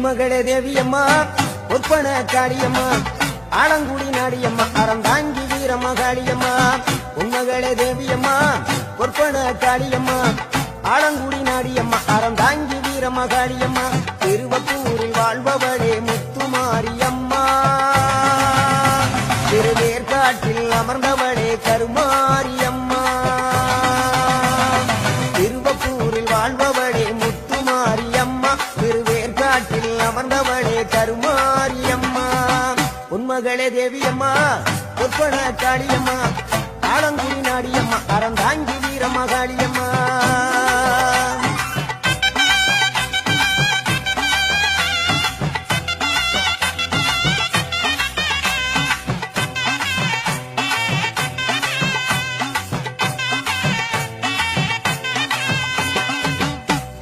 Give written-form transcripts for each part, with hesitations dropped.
உன்மகளே தேவியம்மா ஒப்பன காளியம்மா ஆலங்குடி நாடியம்மா அறந்தாங்கி வீரம்மா காளியம்மா உன்மகளே தேவியம்மா ஒப்பன காளியம்மா ஆலங்குடி நாடியம்மா அறந்தாங்கி வீரம்மா காளியம்மா திருவப்பூரில் வாழ்பவளே முத்துமாரியம்மா திருவேற்காட்டில் அமர்ந்தவளே கருமாரியம்மா திருவப்பூரில் வாழ்பவளே முத்துமாரியம்மா திருவேற்காட்டில் அமர்ந்தவளே கருமாரியம்மா உன்மகளே தேவியம்மா ஒப்பன காளியம்மா ஆலங்குடி நாடியம்மா அறந்தாங்கி வீரம்மா காளியம்மா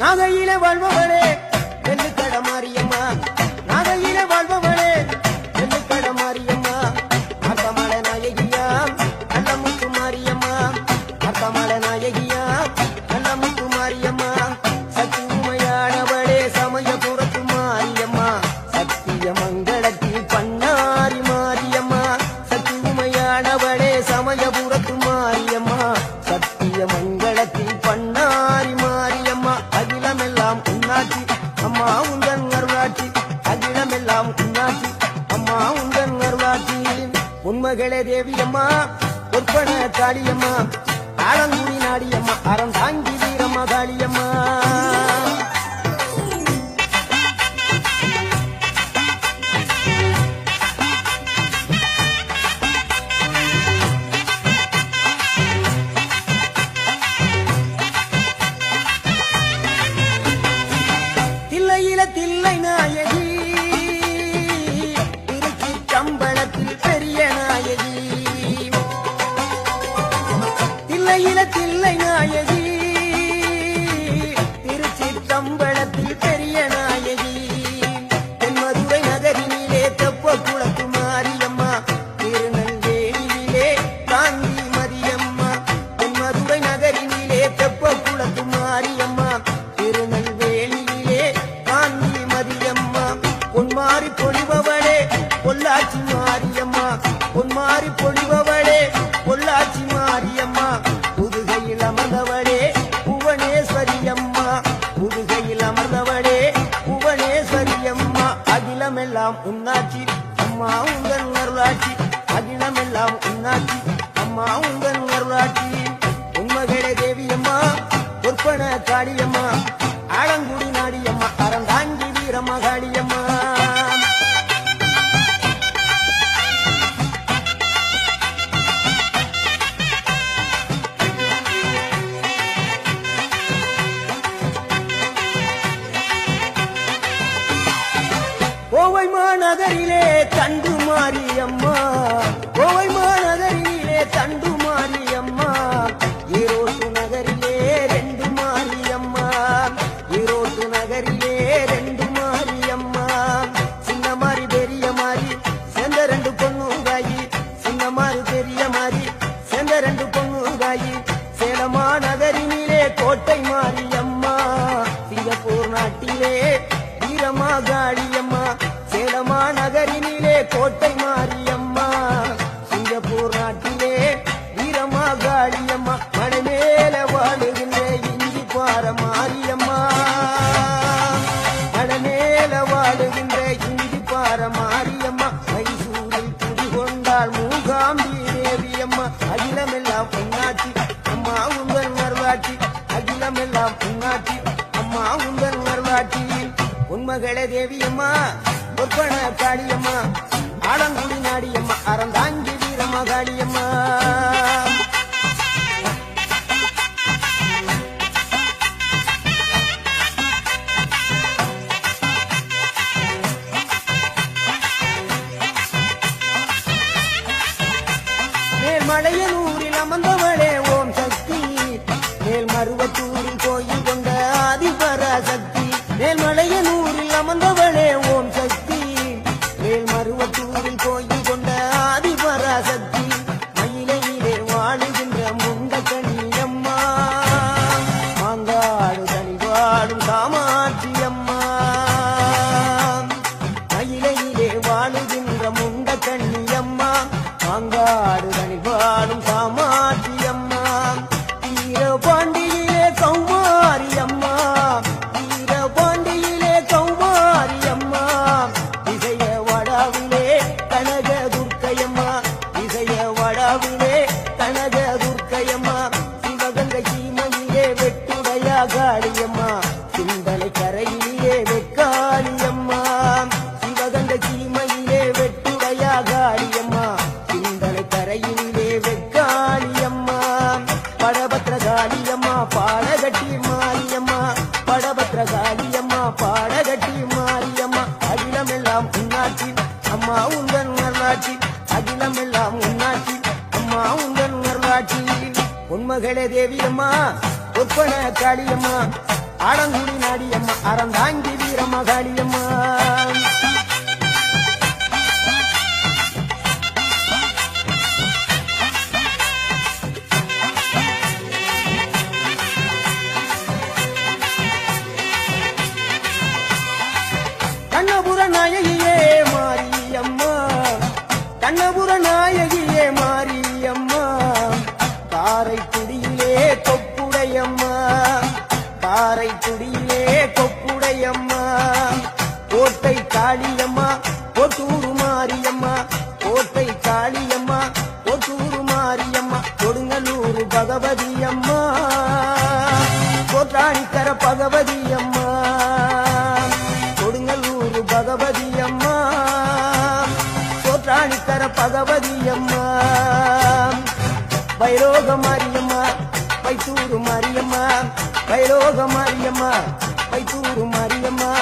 நாகையில வாழ்பவளே வெள்ளிக்கட மாரியம்மா நாகையில வாழ்பவளே வெள்ளிக்கட மாரியம்மா அர்த்தமலை நாயகியா நல்லமுத்து மாரியம்மா அர்த்தமலை நாயகியா நல்லமுத்து மாரியம்மா சக்தி உமையானவளே சமயபுரத்து மாரியம்மா சத்திய மங்களத்தில் பண்ணாரி மாரியம்மா சக்தி உமையானவளே சமயபுரத்து மாரியம்மா சத்திய மங்களத்தில் பண்ணாரி மாரியம்மா அகிலமெல்லாம் உன்னாட்சி அம்மா உந்தன் அருளாட்சி அகிலமெல்லாம் உன்னாட்சி அம்மா உந்தன் அருளாட்சி உன்மகளே தேவியம்மா ஒப்பன காளியம்மா ஆலங்குடி நாடியம்மா அறந்தாங்கி வீரம்மா காளியம்மா தில்லை நாயகி திருச்சி கம்பளத்தில் பெரிய நாயகி தில்லை நாயகி திருச்சி கம்பளத்தில் பெரிய நாயகி தென்மதுரை நகரினிலே தெப்ப குளத்து மாரியம்மா திருநெல்வேலியிலே காந்தி மதியம்மா தென்மதுரை நகரினிலே தெப்ப குளத்து மாரியம்மா திருநெல்வேலியிலே காந்தி மதியம்மா பொன்மாரி பொழிபவளே பொள்ளாச்சி மாரியம்மா பொன்மாரி பொழிபவளே பொள்ளாச்சி மாரியம்மா புதுகையில் அமர்ந்தவளே புவனேஸ்வரியம்மா புதுகையில் அமர்ந்தவளே புவனேஸ்வரியம்மா அகிலமெல்லாம் உன்னாட்சி அம்மா உங்கள் அருளாட்சி அகிலமெல்லாம் உன்னாட்சி அம்மா உங்கள் அருளாட்சி உன்மகளே தேவியம்மா ஒப்பன காளியம்மா ஆலங்குடி நாடியம்மா அறந்தாங்கி வீரம்மா காளியம்மா கோவை மாநகரிலே தண்டு மாரியம்மா கோவை மாநகரிலே தண்டு மாரியம்மா ஈரோட்டு நகரிலே ரெண்டு மாரியம்மா ஈரோட்டு நகரிலே ரெண்டு மாரியம்மா சின்ன மாறி பெரிய மாறி சேர்ந்த ரெண்டு பொண்ணுங்காயி சின்ன மாறி பெரிய மாறி சேர்ந்த ரெண்டு பொண்ணுங்காயி சேலமா நகரினிலே கோட்டை மாரியம்மா சிங்கப்பூர் நாட்டிலே வீரமா காளியம்மா சேலமா நகரினிலே கோட்டை மாரியம்மா சிங்கப்பூர் நாட்டிலே வீரமா காளியம்மா மணமேல வாழுகின்ற இஞ்சி பார மாரியம்மா மணமேல வாழுகின்ற இஞ்சி பார மாரியம்மா மைசூரில் குடிகொண்டாள் மூகாம்பி தேவியம்மா அகிலமெல்லாம் பொன்னாட்சி அம்மா உங்கள் அருளாட்சி அகிலமெல்லாம் பொன்னாட்சி அம்மா உங்கள் அருளாட்சி உன்மகளே தேவியம்மா ஒப்பன காளியம்மா ஆலங்குடி நாடியம்மா அறந்தாங்கி வீரம்மா காளியம்மா மேல்மலையனூரில் அமர்ந்தவளே ஓம் சக்தி மேல்மருவத்தூரில் கோயில் கொண்ட ஆதிபராசக்தி மேல்மலையனூரில் அமர்ந்தவளே ஓம் சக்தி மேல்மருவத்தூரில் கோயில் கொண்ட ஆதிபராசக்தி மயிலையிலே வாழுகின்ற முண்ட கனியம்மா மாங்காடு தனிவாடும் காமாட்சி அம்மா கட்டி மாரியம்மா அகிலமெல்லாம் உன்னாட்சி அம்மா உந்தன் நல்லாட்சி அகிலமெல்லாம் உன்னாட்சி அம்மா உந்தன் நல்லாட்சி உன்மகளே தேவியம்மா ஒப்பன காளியம்மா ஆடங்குடி நாடியம்மா அறந்தாங்கி வீரம்மா காளியம்மா கண்ணபுர நாயகியே மாரியம்மா கண்ணபுர நாயகியே மாரியம்மா காரைக்குடியிலே கொப்புடையம்மா காரைக்குடியிலே கொப்புடையம்மா கோட்டை காளியம்மா கொட்டூரு மாரியம்மா கோட்டை காளியம்மா கொட்டூரு மாரியம்மா கொடுங்கலூர் பகவதி அம்மா கோட்டாணிக்கர பகவதி அம்மா கொடுங்கலூர் பகவதி அம்மா கோட்டாணிக்கர பகவதி அம்மா வைரோக மாரியம்மா வைத்தூரு மாரியம்மா வைரோக மாரியம்மா வைத்தூரு மாரியம்மா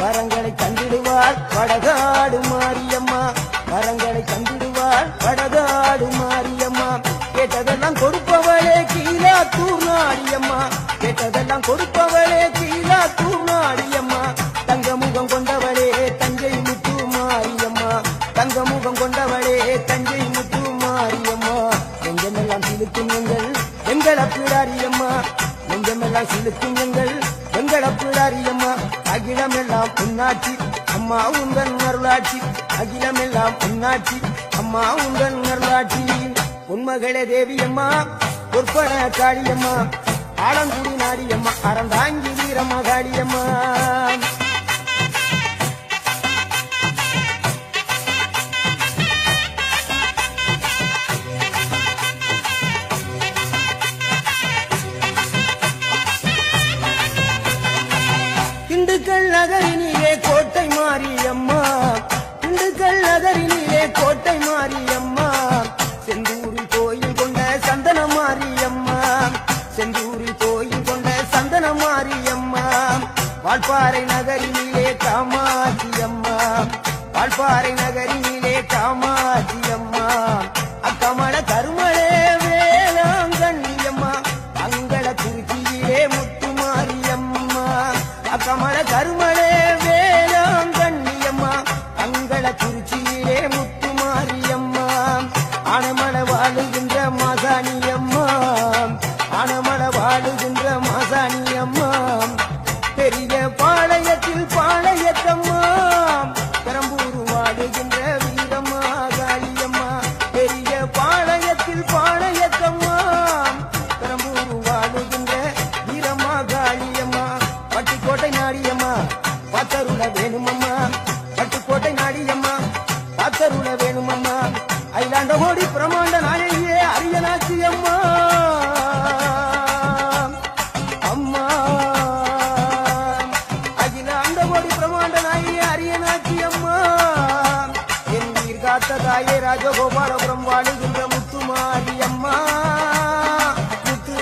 வரங்களை தந்திடுவாள் வடகாடு மாரியம்மா வரங்களை தந்திடுவாள் வடகாடு மாரியம்மா கேட்டதெல்லாம் கொடுப்பவளே கீழாத்தூர் நாடியம்மா கேட்டதெல்லாம் கொடுப்பவளே கீழாத்தூர் நாடியம்மா தங்க முகம் கொண்டவளே தஞ்சை முத்து மாரியம்மா தங்க முகம் கொண்டவளே தஞ்சை முத்து மாரியம்மா நெஞ்சமெல்லாம் சிலுக்கும் எங்கள் பிடாரியம்மா நெஞ்சமெல்லாம் சிலுக்கும் எங்கள் பிடாரியம்மா அகிலமெல்லாம் உன்னாட்சி அம்மா உங்கள் அருளாட்சி அகிலமெல்லாம் உன்னாட்சி அம்மா உங்கள் அருளாட்சி உன்மகளே தேவியம்மா பொற்பன காளியம்மா ஆலங்குடி நாடியம்மா அறந்தாங்கி வீரம்மா காளியம்மா திண்டுக்கல் நகரினிலே கோட்டை மாரியம்மா திண்டுக்கல் நகரினிலே கோட்டை மாரியம்மா செந்தூரில் கோயில் கொண்ட சந்தன மாரியம்மா செந்தூரில் கோயில் கொண்ட சந்தன மாரியம்மா வால்பாறை நகரினிலே காமாட்சியம்மா வால்பாறை நகரினிலே காமாட்சியம்மா அக்கமல கருமலே வேளாங்கண்ணியம்மா அங்கள குறிச்சியிலே முத்து மாரியம்மா அக்கமல கருமலே வேளாங்கண்ணியம்மா அங்கள குறிச்சியிலே முத்து மாரியம்மா ஆனமல வாழுகின்ற மாசாணியம்மா ஆனமல வாழுகின்ற மாசாணியம்மா பெரிய பாளையத்தில் பாளையத்தம்மா பெரம்பூர் வாழுகின்ற வீரம்மா காளியம்மா பெரிய பாளையத்தில் பாளையத்தம்மா பெரம்பூர் வாழுகின்ற வீரம்மா காளியம்மா பட்டுக்கோட்டை நாடியம்மா பாத்தருள வேணுமம்மா பட்டுக்கோட்டை நாடியம்மா பாத்தருள வேணுமம்மா அயிலாண்ட கோடி பிரமாண்ட நாயகியே அரியநாச்சி அம்மா அம்மா அகிலாண்ட கோடி பிரமாண்ட நாயகியே அரியநாச்சி அம்மா என் உயிர் காத்த தாயே ராஜகோபாலபுரம் வாழுகின்ற முத்துமாரி அம்மா முத்து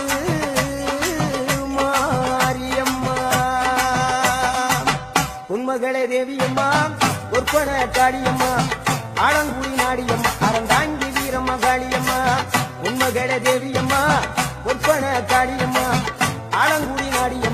மாரியம்மா உன்மகளே தேவியம்மா ஒற்பன காளியம்மா ஆலங்குடி நாடியம்மா அறந்தாங்கி வீரம்மா காளியம்மா உன்மகளே தேவியம்மா ஒற்பன காளியம்மா ஆலங்குடி நாடியம்மா